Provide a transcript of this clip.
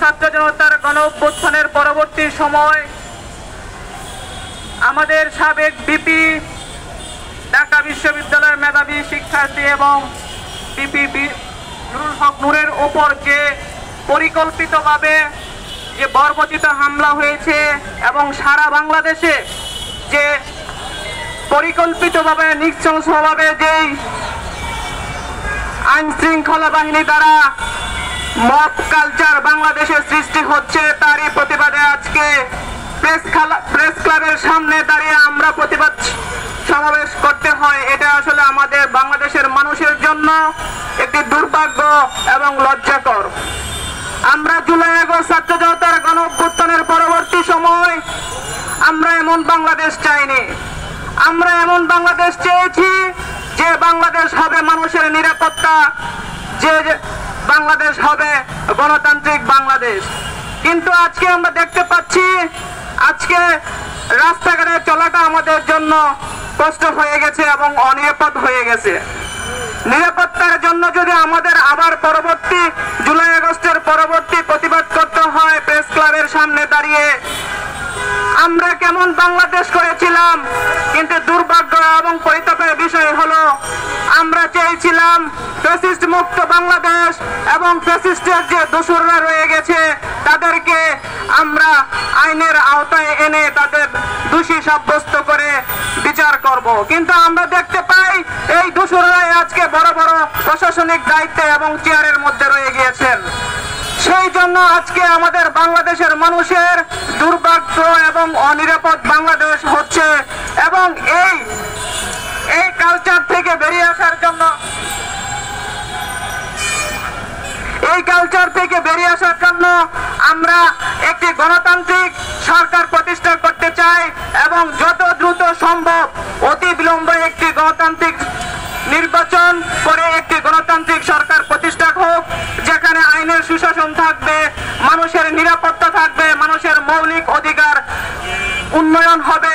ছাত্র জনতার গণ অভ্যুত্থানের পরবর্তী সময় আমাদের সাবেক ভিপি, ঢাকা বিশ্ববিদ্যালয়ের মেধাবী শিক্ষার্থী এবং ভিপি নুরুল হক নূরের ওপর যে পরিকল্পিতভাবে যে বর্বরচিত হামলা হয়েছে এবং সারা বাংলাদেশে যে পরিকল্পিতভাবে নৃশংসভাবে যেই আইন শৃঙ্খলা বাহিনী দ্বারা মব কালচার বাংলাদেশে সৃষ্টি হচ্ছে, তারই প্রতিবাদে আজকে প্রেস ক্লাবের সামনে দাঁড়িয়ে আমরা প্রতিবাদ সমাবেশ করতে হয়। এটা আসলে আমাদের বাংলাদেশের মানুষের জন্য একটি দুর্ভাগ্য এবং লজ্জাকর। আমরা জুলাই আগস্ট ছাত্র জনতার গণ অভ্যুত্থানের পরবর্তী সময় আমরা এমন বাংলাদেশ চাইনি। আমরা এমন বাংলাদেশ চেয়েছি যে বাংলাদেশ হবে মানুষের নিরাপত্তা, যে বাংলাদেশ হবে গণতান্ত্রিক বাংলাদেশ। কিন্তু আজকে আমরা দেখতে পাচ্ছি আজকে রাস্তাঘাটে চলাটা আমাদের জন্য কষ্ট হয়ে গেছে এবং অনিরাপদ হয়ে গেছে। নিরাপত্তার জন্য যদি আমাদের আবার পরবর্তী জুলাই আগস্টের পরবর্তী প্রতিবাদ করতে হয় প্রেস ক্লাবের সামনে দাঁড়িয়ে, আমরা কেমন বাংলাদেশ করেছিলাম, কিন্তু দুর্ভাগ্য এবং পরিতাপের বিষয় হলো আমরা চেয়েছিলাম ফ্যাসিস্ট মুক্ত বাংলাদেশ এবং ফ্যাসিস্টের যে দোসররা রয়ে গেছে তাদেরকে আমরা আইনের আওতায় এনে তাদের দোষী সাব্যস্ত করে বিচার করব। কিন্তু আমরা দেখতে পাই এই দোসররাই আজকে বড় বড় প্রশাসনিক দায়িত্বে এবং চেয়ারের মধ্যে রয়ে গিয়েছেন। সেই জন্য আজকে আমাদের বাংলাদেশের মানুষের দুর্ভাগ্য এবং অনিরাপদ বাংলাদেশ হচ্ছে এবং এই কালচার থেকে বেরিয়ে আসার জন্য আমরা একটি গণতান্ত্রিক সরকার প্রতিষ্ঠা করতে চাই এবং যত দ্রুত সম্ভব অতি বিলম্বে একটি গণতান্ত্রিক নির্বাচন করে একটি গণতান্ত্রিক সরকার প্রতিষ্ঠা হোক, যেখানে আইনের সুশাসন থাকবে, মানুষের নিরাপত্তা থাকবে, মানুষের মৌলিক অধিকার উন্নয়ন হবে।